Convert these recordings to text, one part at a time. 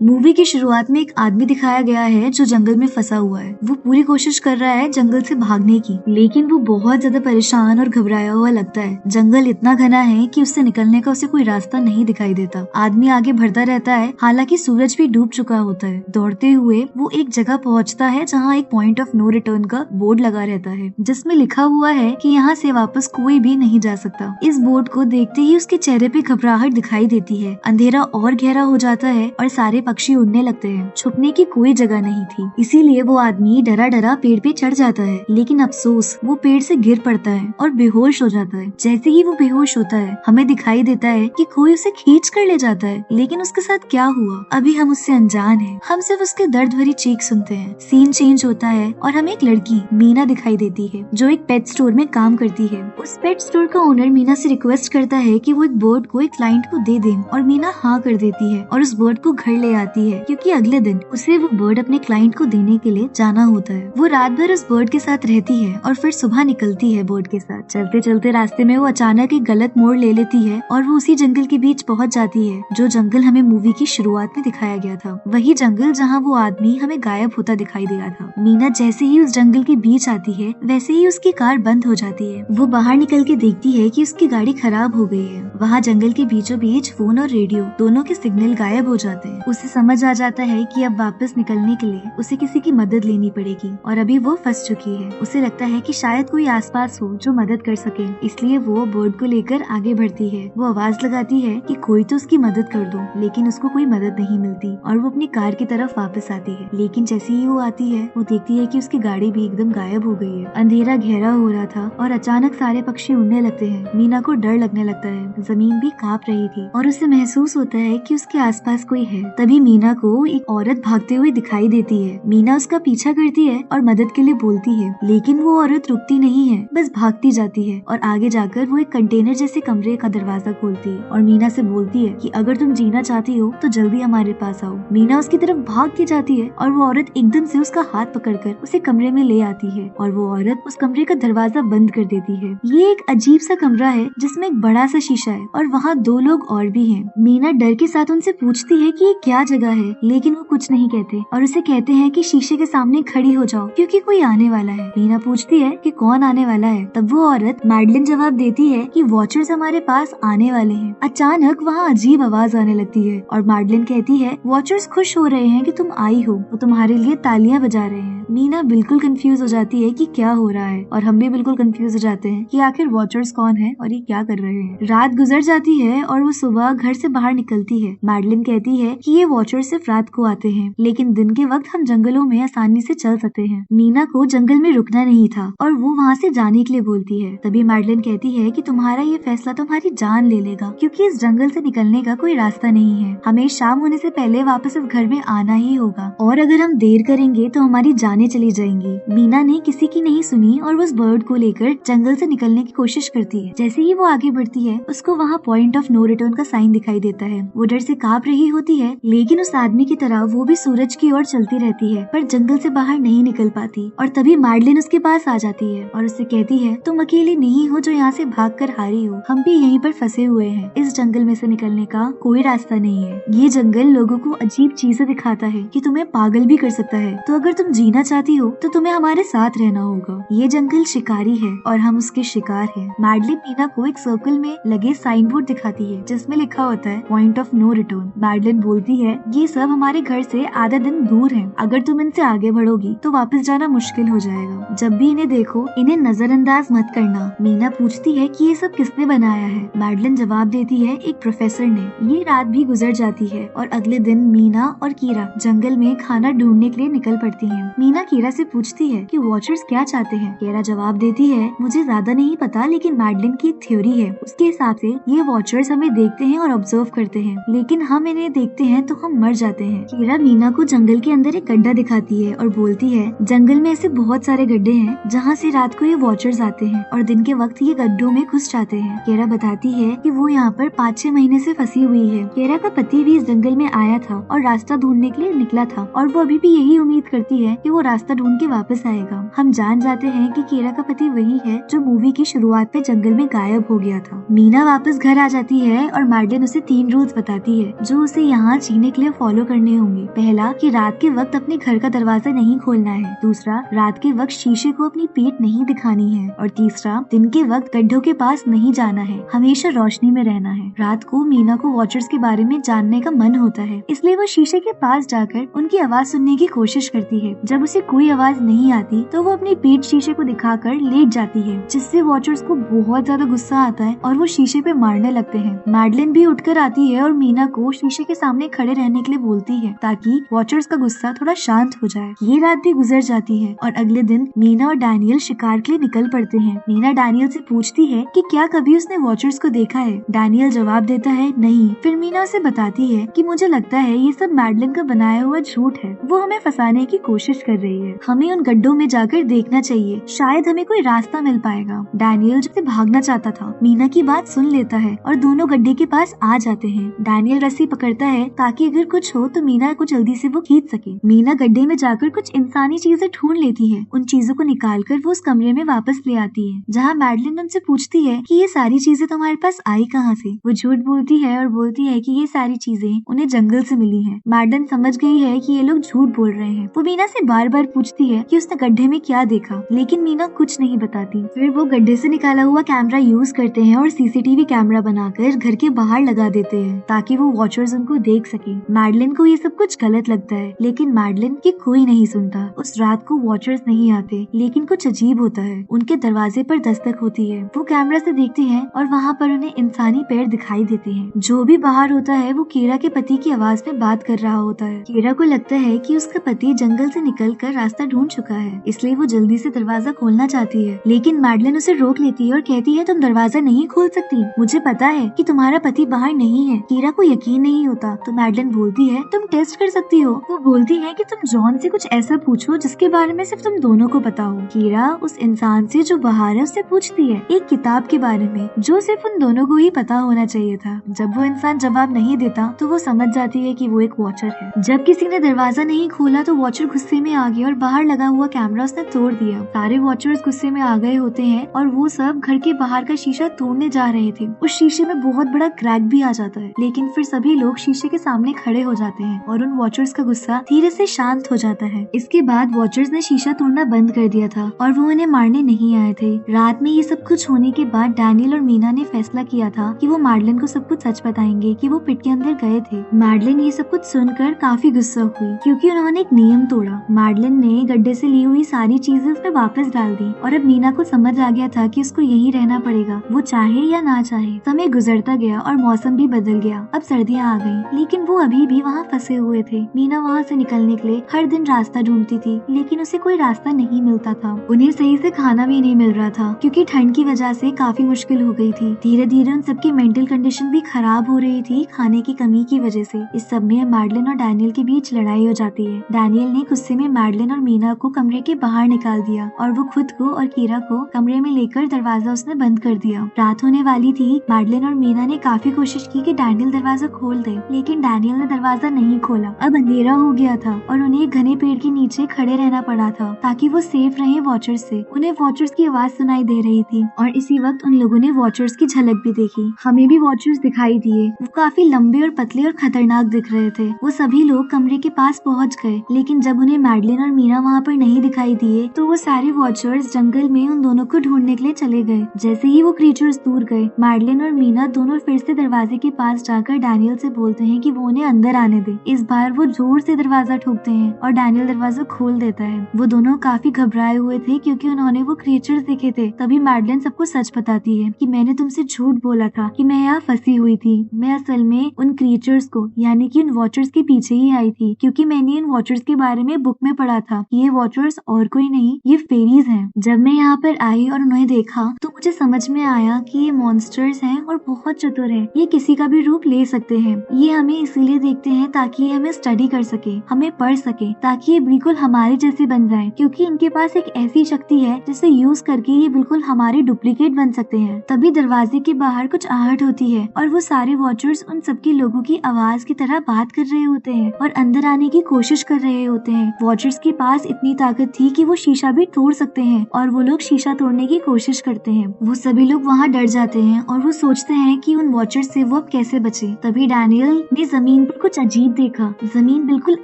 Movie की शुरुआत में एक आदमी दिखाया गया है जो जंगल में फंसा हुआ है। वो पूरी कोशिश कर रहा है जंगल से भागने की, लेकिन वो बहुत ज्यादा परेशान और घबराया हुआ लगता है। जंगल इतना घना है कि उससे निकलने का उसे कोई रास्ता नहीं दिखाई देता। आदमी आगे बढ़ता रहता है, हालांकि सूरज भी डूब चुका होता है। दौड़ते हुए वो एक जगह पहुंचता है जहाँ एक पॉइंट ऑफ नो रिटर्न का बोर्ड लगा रहता है, जिसमें लिखा हुआ है कि यहाँ से वापस कोई भी नहीं जा सकता। इस बोर्ड को देखते ही उसके चेहरे पे घबराहट दिखाई देती है। अंधेरा और गहरा हो जाता है और सारे पक्षी उड़ने लगते हैं। छुपने की कोई जगह नहीं थी, इसीलिए वो आदमी डरा डरा पेड़ पे चढ़ जाता है, लेकिन अफसोस वो पेड़ से गिर पड़ता है और बेहोश हो जाता है। जैसे ही वो बेहोश होता है, हमें दिखाई देता है कि कोई उसे खींच कर ले जाता है, लेकिन उसके साथ क्या हुआ अभी हम उससे अनजान हैं। हम सिर्फ उसके दर्द भरी चीख सुनते हैं। सीन चेंज होता है और हमें एक लड़की मीना दिखाई देती है जो एक पेट स्टोर में काम करती है। उस पेट स्टोर का ओनर मीना से रिक्वेस्ट करता है कि वो एक बर्ड को एक क्लाइंट को दे दे, और मीना हाँ कर देती है और उस बर्ड को घर ले आती है, क्योंकि अगले दिन उसे वो बर्ड अपने क्लाइंट को देने के लिए जाना होता है। वो रात भर उस बर्ड के साथ रहती है और फिर सुबह निकलती है बर्ड के साथ। चलते चलते रास्ते में वो अचानक एक गलत मोड़ ले लेती है और वो उसी जंगल के बीच पहुंच जाती है जो जंगल हमें मूवी की शुरुआत में दिखाया गया था। वही जंगल जहाँ वो आदमी हमें गायब होता दिखाई दिया था। मीना जैसे ही उस जंगल के बीच आती है, वैसे ही उसकी कार बंद हो जाती है। वो बाहर निकल के देखती है कि उसकी गाड़ी खराब हो गई है। वहाँ जंगल के बीचों बीच फोन और रेडियो दोनों के सिग्नल गायब हो जाते हैं। उसे समझ आ जाता है कि अब वापस निकलने के लिए उसे किसी की मदद लेनी पड़ेगी और अभी वो फंस चुकी है। उसे लगता है कि शायद कोई आसपास हो जो मदद कर सके, इसलिए वो बर्ड को लेकर आगे बढ़ती है। वो आवाज लगाती है कि कोई तो उसकी मदद कर दो, लेकिन उसको कोई मदद नहीं मिलती और वो अपनी कार की तरफ वापस आती है। लेकिन जैसे ही वो आती है, वो देखती है कि उसकी गाड़ी भी एकदम गायब हो गई है। अंधेरा गहरा हो रहा था और अचानक सारे पक्षी उड़ने लगते हैं। मीना को डर लगने लगता है, जमीन भी कांप रही थी और उसे महसूस होता है कि उसके आसपास कोई है। तभी मीना को एक औरत भागते हुए दिखाई देती है। मीना उसका पीछा करती है और मदद के लिए बोलती है, लेकिन वो औरत रुकती नहीं है, बस भागती जाती है और आगे जाकर वो एक कंटेनर जैसे कमरे का दरवाजा खोलती है और मीना से बोलती है कि अगर तुम जीना चाहती हो तो जल्दी हमारे पास आओ। मीना उसकी तरफ भागती जाती है और वो औरत एकदम से उसका हाथ पकड़कर उसे कमरे में ले आती है और वो औरत उस कमरे का दरवाजा बंद कर देती है। ये एक अजीब सा कमरा है जिसमें एक बड़ा सा शीशा है और वहाँ दो लोग और भी हैं। मीना डर के साथ उनसे पूछती है कि ये क्या जगह है, लेकिन वो कुछ नहीं कहते और उसे कहते हैं कि शीशे के सामने खड़ी हो जाओ क्योंकि कोई आने वाला है। मीना पूछती है कि कौन आने वाला है। तब वो औरत मैडलिन जवाब देती है कि वॉचर्स हमारे पास आने वाले हैं। अचानक वहाँ अजीब आवाज आने लगती है और मैडलिन कहती है वॉचर्स खुश हो रहे हैं कि तुम आई हो, वो तुम्हारे लिए तालियां बजा रहे हैं। मीना बिल्कुल कंफ्यूज हो जाती है कि क्या हो रहा है और हम भी बिल्कुल कंफ्यूज हो जाते हैं कि आखिर वॉचर्स कौन है और ये क्या कर रहे हैं। रात गुजर जाती है और वो सुबह घर से बाहर निकलती है। मैडलिन कहती है कि ये वॉचर्स सिर्फ रात को आते हैं, लेकिन दिन के वक्त हम जंगलों में आसानी से चल सकते हैं। मीना को जंगल में रुकना नहीं था और वो वहाँ से जाने के लिए बोलती है। तभी मैडलिन कहती है कि तुम्हारा ये फैसला तुम्हारी जान ले लेगा, क्योंकि इस जंगल से निकलने का कोई रास्ता नहीं है। हमें शाम होने से पहले वापस इस घर में आना ही होगा और अगर हम देर करेंगे तो हमारी जानें चली जाएंगी। मीना ने किसी की नहीं सुनी और उस बर्ड को लेकर जंगल से निकलने की कोशिश करती है। जैसे ही वो आगे बढ़ती है, उसको वहाँ पॉइंट ऑफ नो रिटर्न का साइन दिखाई देता है। वो डर से कांप रही होती है, लेकिन उस आदमी की तरह वो भी सूरज की ओर चलती रहती है, पर जंगल से बाहर नहीं निकल पाती। और तभी मैडलिन उसके पास आ जाती है और उससे कहती है तुम अकेली नहीं हो जो यहाँ से भागकर हारी हो, हम भी यहीं पर फंसे हुए हैं। इस जंगल में से निकलने का कोई रास्ता नहीं है। ये जंगल लोगों को अजीब चीजें दिखाता है कि तुम्हें पागल भी कर सकता है, तो अगर तुम जीना चाहती हो तो तुम्हें हमारे साथ रहना होगा। ये जंगल शिकारी है और हम उसके शिकार हैं। मैडलिन मीना को एक सर्कल में लगे साइन बोर्ड दिखाती है जिसमें लिखा होता है point of no return. Madeline बोलती है ये सब हमारे घर से आधा दिन दूर है, अगर तुम इनसे आगे बढ़ोगी तो वापस जाना मुश्किल हो जाएगा। जब भी इन्हें देखो इन्हें नजरअंदाज मत करना। मीना पूछती है कि ये सब किसने बनाया है। मैडलिन जवाब देती है एक प्रोफेसर ने। ये रात भी गुजर जाती है और अगले दिन मीना और कीरा जंगल में खाना ढूंढने के लिए निकल पड़ती हैं। मीना कीरा से पूछती है कि वॉचर्स क्या चाहते हैं। कीरा जवाब देती है मुझे ज्यादा नहीं पता, लेकिन मैडलिन की एक थ्योरी है, उसके हिसाब से ये वॉचर्स हमें देखते हैं और ऑब्जर्व करते हैं, लेकिन हम इन्हें देखते हैं तो हम मर जाते हैं। कीरा मीना को जंगल के अंदर एक गड्ढा दिखाती है और बोलती है जंगल में ऐसे बहुत सारे गड्ढे हैं जहाँ से रात को ये वॉचर्स आते हैं और दिन के वक्त ये गड्ढों में घुस जाते हैं। कीरा बताती है कि वो यहाँ पर 5-6 महीने से फंसी हुई है। कीरा का पति भी इस जंगल में आया था और रास्ता ढूंढने के लिए निकला था और वो अभी भी यही उम्मीद करती है कि वो रास्ता ढूंढ के वापस आएगा। हम जान जाते हैं कि कीरा का पति वही है जो मूवी की शुरुआत में जंगल में गायब हो गया था। मीना वापस घर आ जाती है और मैडलिन उसे 3 रूल्स बताती है जो उसे यहाँ जीने के लिए फॉलो करने होंगे। पहला कि रात के वक्त अपने घर का दरवाजा नहीं खोलना है। दूसरा, रात के वक्त शीशे को अपनी पीठ नहीं दिखानी है। और तीसरा, दिन के वक्त गड्ढों के पास नहीं जाना है, हमेशा रोशनी में रहना है। रात को मीना को वॉचर्स के बारे में जानने का मन होता है, इसलिए वो शीशे के पास जाकर उनकी आवाज सुनने की कोशिश करती है। जब उसे कोई आवाज नहीं आती तो वो अपनी पीठ शीशे को दिखाकर लेट जाती है, जिससे वॉचर्स को बहुत ज्यादा गुस्सा आता है और वो शीशे पे मारने लगते हैं। मैडलिन भी उठकर आती है और मीना को शीशे के सामने खड़े रहने के लिए बोलती है ताकि वॉचर्स का गुस्सा थोड़ा शांत हो जाए। ये रात भी गुजर जाती है और अगले दिन मीना और डैनियल शिकार के लिए निकल पड़ते हैं। मीना डैनियल से पूछती है कि क्या कभी उसने वॉचर्स को देखा है। डैनियल जवाब देता है नहीं। फिर मीना उसे बताती है कि मुझे लगता है ये सब मैडलिन का बनाया हुआ झूठ है, वो हमें फंसाने की कोशिश कर रही है। हमें उन गड्ढों में जाकर देखना चाहिए, शायद हमें कोई रास्ता मिल पाएगा। डैनियल जो भागना चाहता था मीना की बात सुन लेता है और दोनों गड्ढे के पास आ जाते हैं। डैनियल रस्सी पकड़ता है ताकि अगर कुछ हो तो मीना को जल्दी से वो खींच सके। मीना गड्ढे में जाकर कुछ इंसानी चीजें ढूंढ लेती है। उन चीजों को निकालकर वो उस कमरे में वापस ले आती है, जहाँ मैडलिन उनसे पूछती है कि ये सारी चीजें तुम्हारे पास आई कहाँ से। वो झूठ बोलती है और बोलती है कि ये सारी चीजें उन्हें जंगल से मिली हैं। मैडलिन समझ गई है कि ये लोग झूठ बोल रहे हैं। वो मीना से बार बार पूछती है कि उसने गड्ढे में क्या देखा, लेकिन मीना कुछ नहीं बताती। फिर वो गड्ढे से निकाला हुआ कैमरा यूज करते हैं और सीसीटीवी कैमरा बनाकर घर के बाहर लगा देते हैं ताकि वो वॉचर्स उनको देख सके। मैडलिन को ये सब कुछ गलत लगता है, लेकिन मैडलिन की कोई नहीं सुनता। उस रात को वॉचर्स नहीं आते, लेकिन कुछ अजीब होता है। उनके दरवाजे पर दस्तक होती है। वो कैमरा से देखते हैं और वहाँ पर उन्हें इंसानी पैर दिखाई देते हैं। जो भी बाहर होता है वो कीरा के पति की आवाज में बात कर रहा होता है। कीरा को लगता है कि उसका पति जंगल से निकलकर रास्ता ढूंढ चुका है, इसलिए वो जल्दी से दरवाजा खोलना चाहती है, लेकिन मैडलिन उसे रोक लेती है और कहती है तुम दरवाजा नहीं खोल सकती, मुझे पता है कि तुम्हारा पति बाहर नहीं है। कीरा को यकीन नहीं होता तो मैडलिन बोलती है तुम टेस्ट कर सकती हो। वो बोलती है कि तुम जॉन से कुछ ऐसा पूछो जिसके बारे में सिर्फ तुम दोनों को पता हो। कीरा उस इंसान से जो बाहर है उससे पूछती है एक किताब के बारे में जो सिर्फ उन दोनों को ही पता होना चाहिए था। जब वो इंसान जवाब नहीं देता तो वो समझ जाती है कि वो एक वॉचर है। जब किसी ने दरवाजा नहीं खोला तो वॉचर गुस्से में आ गया और बाहर लगा हुआ कैमरा उसने तोड़ दिया। सारे वॉचर्स गुस्से में आ गए होते हैं और वो सब घर के बाहर का शीशा तोड़ने जा रहे थे। उस शीशे में बहुत बड़ा क्रैक भी आ जाता है, लेकिन फिर सभी लोग शीशे के सामने खड़े हो जाते हैं और उन वॉचर्स का गुस्सा धीरे से शांत हो जाता है। इसके बाद वॉचर्स ने शीशा तोड़ना बंद कर दिया था और वो उन्हें मारने नहीं आए थे। रात में ये सब कुछ होने के बाद डैनियल और मीना ने फैसला किया था कि वो मैडलिन को सब कुछ सच बताएंगे कि वो पिट के अंदर गए थे। मैडलिन ये सब कुछ सुनकर काफी गुस्सा हुई क्योंकि उन्होंने एक नियम तोड़ा। मैडलिन ने गड्ढे से ली हुई सारी चीजें उसमें वापस डाल दी और अब मीना को समझ आ गया था कि उसको यहीं रहना पड़ेगा, वो चाहे या ना चाहे। समय गुजरता गया और मौसम भी बदल गया। अब सर्दियाँ आ गई, लेकिन वो अभी भी वहाँ फंसे हुए थे। मीना वहाँ से निकलने के लिए हर दिन रास्ता ढूंढती थी, लेकिन उसे कोई रास्ता नहीं मिलता था। उन्हें सही से खाना भी नहीं मिल रहा था क्योंकि ठंड की वजह से काफी मुश्किल हो गई थी। धीरे धीरे उन सबकी मेंटल कंडीशन भी खराब हो रही थी खाने की कमी की वजह से। इस सब में मैडलिन और डैनियल के बीच लड़ाई हो जाती है। डैनियल ने गुस्से में मैडलिन और मीना को कमरे के बाहर निकाल दिया और वो खुद को और कीरा को कमरे में लेकर दरवाजा उसने बंद कर दिया। रात होने वाली थी। मैडलिन और मीना ने काफी कोशिश की कि डैनियल दरवाजा खोल दे, लेकिन डैनियल ने दरवाजा नहीं खोला। अब अंधेरा हो गया था और उन्हें एक घने पेड़ के नीचे खड़े रहना पड़ा था ताकि वो सेफ रहे वॉचर्स से। उन्हें वॉचर्स की आवाज सुनाई दे रही थी और इसी वक्त उन लोगों ने वॉचर्स की झलक भी देखी। हमें भी वॉचर्स दिखाई दिए। वो काफी लंबे और पतले और खतरनाक दिख रहे थे। वो सभी लोग कमरे के पास पहुंच गए, लेकिन जब उन्हें मैडलिन और मीना वहाँ पर नहीं दिखाई दिए तो वो सारे वॉचर्स जंगल में उन दोनों को ढूंढने के लिए चले गए। जैसे ही वो क्रीचर्स दूर गए, मैडलिन और मीना दोनों फिर से दरवाजे के पास जाकर डैनियल से बोलते हैं कि वो उन्हें अंदर आने दे। इस बार वो जोर से दरवाजा ठोकते हैं और डैनियल दरवाजा खोल देता है। वो दोनों काफी घबराए हुए थे क्योंकि उन्होंने वो क्रीचर्स देखे थे। तभी मैडलिन सबको सच बताती है कि मैंने तुमसे झूठ बोला था कि मैं यहाँ फंसी हुई थी। मैं असल में उन क्रीचर्स को यानी कि उन वॉचर्स के पीछे ही आई थी क्योंकि मैंने इन वॉचर्स के बारे में बुक में पढ़ा था। ये वॉचर्स और कोई नहीं, ये फेरीज हैं। जब मैं यहाँ पर आई और उन्हें देखा तो मुझे समझ में आया कि ये मॉन्स्टर्स हैं और बहुत चतुर हैं। ये किसी का भी रूप ले सकते हैं। ये हमें इसीलिए देखते हैं ताकि ये हमें स्टडी कर सके, हमें पढ़ सके, ताकि ये बिल्कुल हमारे जैसे बन जाए, क्योंकि इनके पास एक ऐसी शक्ति है जिसे यूज करके ये बिल्कुल हमारे डुप्लीकेट बन सकते हैं। तभी दरवाजे के बाहर कुछ आहट होती है और वो सारे वॉचर्स उन सबके लोगों की आवाज की तरह बात कर रहे होते हैं और अंदर आने की कोशिश कर रहे होते हैं। वॉचर्स के पास इतनी ताकत थी कि वो शीशा भी तोड़ सकते हैं और वो लोग शीशा तोड़ने की कोशिश करते हैं। वो सभी लोग वहाँ डर जाते हैं और वो सोचते हैं कि उन वॉचर्स से वो अब कैसे बचे। तभी डैनियल ने जमीन जमीन पर कुछ अजीब देखा। जमीन बिल्कुल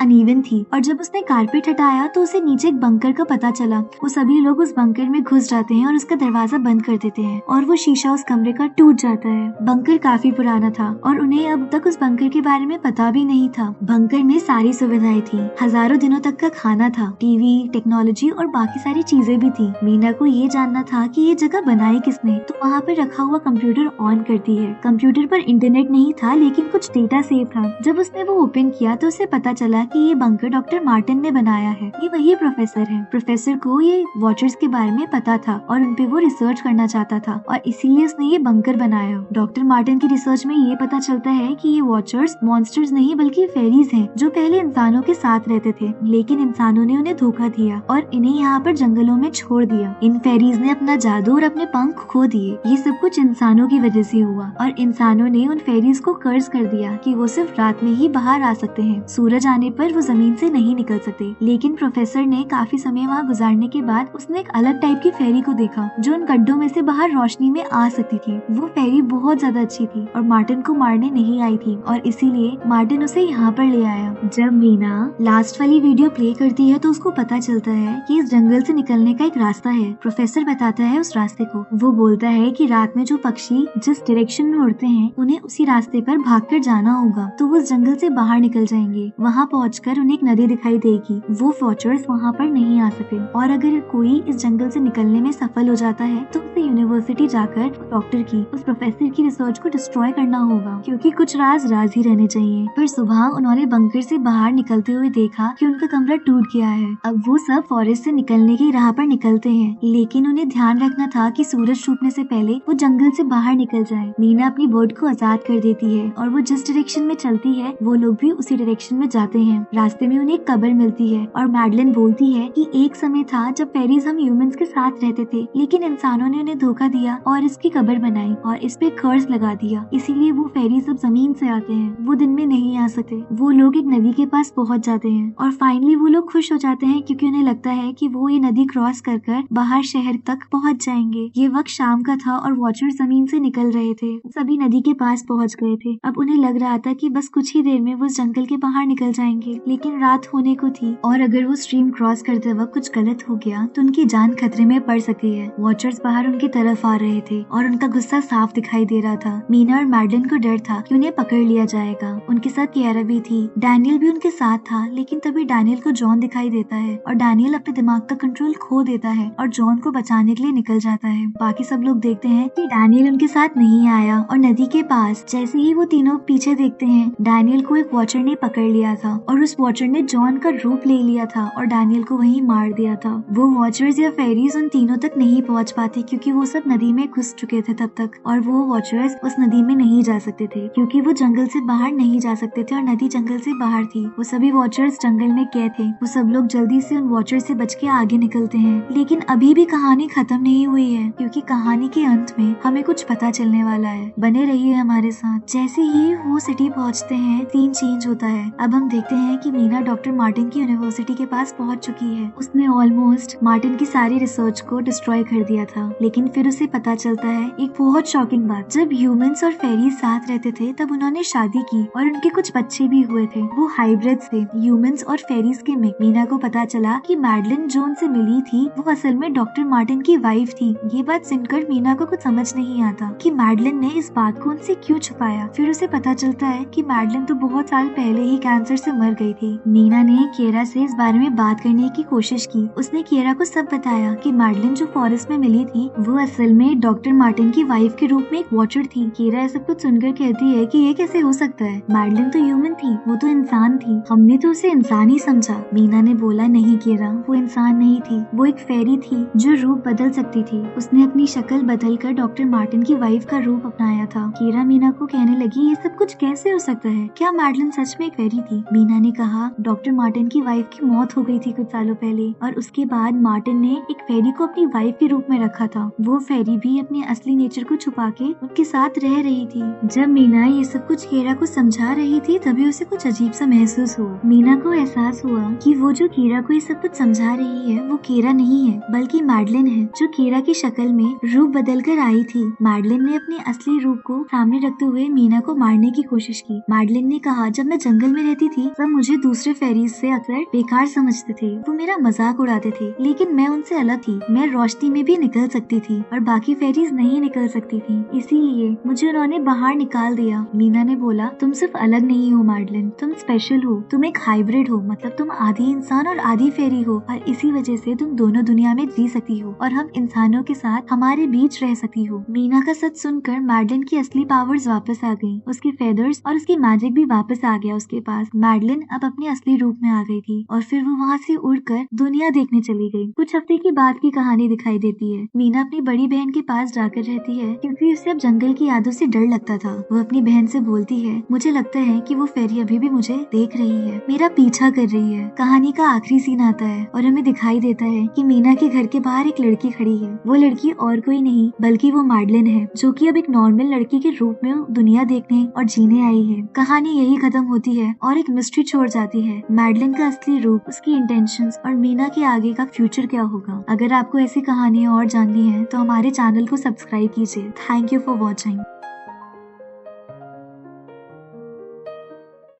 अनइवन थी और जब उसने कारपेट हटाया तो उसे नीचे एक बंकर का पता चला। वो सभी लोग उस बंकर में घुस जाते हैं और उसका दरवाजा बंद कर देते हैं और वो शीशा उस कमरे का टूट जाता है। बंकर काफी पुराना था और उन्हें अब तक उस बंकर के बारे में पता भी नहीं था। बंकर में सारी सुविधाएं थी, हजारों दिनों तक का खाना था, टीवी, टेक्नोलॉजी और बाकी सारी चीजें भी थी। मीना को ये जानना था कि ये जगह बनाई किसने, तो वहाँ पर रखा हुआ कंप्यूटर ऑन करती है। कंप्यूटर पर इंटरनेट नहीं था लेकिन कुछ डेटा सेव था। जब उसने वो ओपन किया तो उसे पता चला कि ये बंकर डॉक्टर मार्टिन ने बनाया है। ये वही प्रोफेसर है। प्रोफेसर को ये वॉचर्स के बारे में पता था और उनपे वो रिसर्च करना चाहता था और इसीलिए उसने ये बंकर बनाया। डॉक्टर मार्टिन की रिसर्च में ये पता चलता है कि ये वॉचर्स मॉन्स्टर्स नहीं बल्कि फेरीज हैं जो पहले इंसानों के साथ रहते थे, लेकिन इंसानों ने उन्हें धोखा दिया और इन्हें यहाँ पर जंगलों में छोड़ दिया। इन फेरीज ने अपना जादू और अपने पंख खो दिए। ये सब कुछ इंसानों की वजह से हुआ और इंसानों ने उन फेरीज को कर्ज कर दिया कि वो सिर्फ रात में ही बाहर आ सकते हैं, सूरज आने पर वो जमीन से नहीं निकल सकते। लेकिन प्रोफेसर ने काफी समय वहाँ गुजारने के बाद उसने एक अलग टाइप की फेरी को देखा जो उन गड्ढों में से बाहर रोशनी में आ सकती थी। वो फेरी बहुत ज्यादा अच्छी थी और मार्टिन को मारने नहीं आई थी और इसीलिए मार्टिन उसे यहाँ पर ले आया। जब मीना लास्ट वाली वीडियो प्ले करती है तो उसको पता चलता है कि इस जंगल से निकलने का एक रास्ता है। प्रोफेसर बताता है उस रास्ते को। वो बोलता है कि रात में जो पक्षी जिस डायरेक्शन में उड़ते हैं उन्हें उसी रास्ते पर भागकर जाना होगा तो वो उस जंगल से बाहर निकल जाएंगे। वहाँ पहुंचकर उन्हें एक नदी दिखाई देगी। वो वॉचर्स वहाँ पर नहीं आ सके और अगर कोई इस जंगल से निकलने में सफल हो जाता है तो उसे यूनिवर्सिटी जाकर डॉक्टर की उस प्रोफेसर की रिसर्च को डिस्ट्रॉय करना होगा, क्योंकि कुछ राज राज ही रहने चाहिए। फिर सुबह उन्होंने बंकर से बाहर निकलते हुए देखा कि उनका कमरा टूट गया है। अब वो सब फॉरेस्ट से निकलने की राह पर निकलते हैं, लेकिन उन्हें ध्यान रखना था कि सूरज छूटने से पहले वो जंगल से बाहर निकल जाए। मीना अपनी बोट को आजाद कर देती है और वो जिस डायरेक्शन में चलती है वो लोग भी उसी डायरेक्शन में जाते हैं। रास्ते में उन्हें एक कब्र मिलती है और मैडलिन बोलती है कि एक समय था जब फेरीज हम ह्यूमंस के साथ रहते थे, लेकिन इंसानों ने उन्हें धोखा दिया और इसकी कब्र बनाई और इस पे कर्ज लगा दिया। इसीलिए वो फेरीज अब जमीन से आते हैं। वो दिन में नहीं आ सकते। वो लोग एक नदी के पास पहुंच जाते हैं और फाइनली वो लोग खुश हो जाते हैं क्योंकि उन्हें लगता है कि वो ये नदी क्रॉस कर कर बाहर शहर तक पहुंच जाएंगे। ये वक्त शाम का था और वॉचर्स जमीन से निकल रहे थे। सभी नदी के पास पहुंच गए थे। अब उन्हें लग रहा था कि बस कुछ ही देर में वो जंगल के बाहर निकल जाएंगे, लेकिन रात होने को थी और अगर वो स्ट्रीम क्रॉस करते वक्त कुछ गलत हो गया तो उनकी जान खतरे में पड़ सकती है। वॉचर्स बाहर उनकी तरफ आ रहे थे और उनका गुस्सा साफ दिखाई दे रहा था। मीना और मैडलिन को डर था कि उन्हें पकड़ लिया जाएगा। उनके साथ कियारा भी थी। डैनियल भी उनके साथ था, लेकिन तभी डैनियल को जॉन दिखाई देता है और डैनियल अपने दिमाग का कंट्रोल खो देता है और जॉन को बचाने के लिए निकल जाता है। बाकी सब लोग देखते हैं कि डैनियल उनके साथ नहीं आया और नदी के पास जैसे ही वो तीनों पीछे देखते हैं, डैनियल को एक वॉचर ने पकड़ लिया था और उस वॉचर ने जॉन का रूप ले लिया था और डैनियल को वहीं मार दिया था। वो वॉचर्स या फेरीज उन तीनों तक नहीं पहुंच पाते क्योंकि वो सब नदी में घुस चुके थे तब तक, और वो वॉचर्स उस नदी में नहीं जा सकते थे क्योंकि वो जंगल से बाहर नहीं जा सकते थे और नदी जंगल से बाहर थी। वो सभी वॉचर्स जंगल में कैद थे। वो सब लोग जल्दी से उन वॉचर्स से बच के आगे निकलते हैं, लेकिन अभी भी कहानी खत्म नहीं हुई है क्योंकि कहानी के अंत में हमें कुछ पता चलने वाला है। बने रहिए हमारे साथ। जैसे ही वो सिटी पहुंचते हैं सीन चेंज होता है। अब हम देखते हैं कि मीना डॉक्टर मार्टिन की यूनिवर्सिटी के पास पहुंच चुकी है। उसने ऑलमोस्ट मार्टिन की सारी रिसर्च को डिस्ट्रॉय कर दिया था, लेकिन फिर उसे पता चलता है एक बहुत शॉकिंग बात। जब ह्यूमंस और फेरीज साथ रहते थे तब उन्होंने शादी की और उनके कुछ बच्चे भी हुए थे। वो हाइब्रिड थे, ह्यूमंस और फेरीज के मिक्स। मीना को पता चला कि मैडलिन जो उनसे मिली थी वो असल में डॉक्टर मार्टिन की वाइफ थी। ये बात सुनकर मीना को कुछ समझ नहीं आता कि मैडलिन ने इस बात को उनसे क्यों छुपाया। फिर उसे पता चलता है कि मैडलिन तो बहुत साल पहले ही कैंसर से मर गई थी। मीना ने कियारा से इस बारे में बात करने की कोशिश की। उसने कियारा को सब बताया कि मैडलिन जो फॉरेस्ट में मिली थी वो असल में डॉक्टर मार्टिन की वाइफ के रूप में एक वॉचर थी। कियारा सब कुछ सुनकर कहती है कि ये कैसे हो सकता है, मैडलिन तो ह्यूमन थी, वो तो इंसान थी, हमने तो उसे इंसान ही समझा। मीना ने बोला नहीं कियारा, वो इंसान नहीं थी, वो एक फेरी थी जो रूप बदल सकती थी। उसने अपनी शक्ल बदलकर डॉक्टर मार्टिन की वाइफ का रूप अपनाया था। कियारा मीना को कहने लगी ये सब कुछ कैसे हो सकता है, क्या मैडलिन सच में एक फेरी थी? मीना ने कहा डॉक्टर मार्टिन की वाइफ की मौत हो गई थी कुछ सालों पहले और उसके बाद मार्टिन ने एक फेरी को अपनी वाइफ के रूप में रखा था। वो फेरी भी अपने असली नेचर को छुपा के उनके साथ रह रही थी। जब मीना ये सब कुछ कियारा को समझा रही थी तभी उसे कुछ अजीब सा महसूस हुआ। मीना को एहसास हुआ कि वो जो कियारा को ये सब कुछ समझा रही है वो कियारा नहीं है बल्कि मैडलिन है, जो कियारा की शक्ल में रूप बदल कर आई थी। मैडलिन ने अपने असली रूप को सामने रखते हुए मीना को मारने की कोशिश की। मैडलिन ने कहा, जब मैं जंगल में रहती थी सब मुझे दूसरे फेरीज से अक्सर बेकार समझते थे। वो मेरा मजाक उड़ाते थे, लेकिन मैं उनसे अलग थी। मैं रोशनी में भी निकल सकती थी और बाकी फेरीज नहीं निकल सकती थी, इसीलिए मुझे उन्होंने बाहर निकाल दिया। मीना ने बोला, तुम सिर्फ अलग नहीं हो मैडलिन, तुम स्पेशल हो। तुम एक हाइब्रिड हो, मतलब तुम आधी इंसान और आधी फेरी हो, और इसी वजह से तुम दोनों दुनिया में जी सकती हो और हम इंसानों के साथ हमारे बीच रह सकती हो। मीना का सच सुनकर मैडलिन की असली पावर्स वापस आ गई। उसकी फेदर्स और उसकी मैजिक भी वापस आ गया उसके पास। मैडलिन अब अपने असली रूप में आ गई थी और फिर वो वहाँ से उड़कर दुनिया देखने चली गई। कुछ हफ्ते की बाद की कहानी दिखाई देती है। मीना अपनी बड़ी बहन के पास जाकर रहती है क्योंकि उसे अब जंगल की यादों से डर लगता था। वो अपनी बहन से बोलती है, मुझे लगता है कि वो फेरी अभी भी मुझे देख रही है, मेरा पीछा कर रही है। कहानी का आखिरी सीन आता है और हमें दिखाई देता है कि मीना के घर के बाहर एक लड़की खड़ी है। वो लड़की और कोई नहीं बल्कि वो मैडलिन है, जो कि अब एक नॉर्मल लड़की के रूप में दुनिया देखने और जीने आई है। कहानी यही खत्म होती है और एक मिस्ट्री छोड़ जाती है। मैडलिन का असली रूप, उसकी इंटेंशंस और मीना के आगे का फ्यूचर क्या होगा। अगर आपको ऐसी कहानियाँ और जाननी है तो हमारे चैनल को सब्सक्राइब कीजिए। Thank you for watching.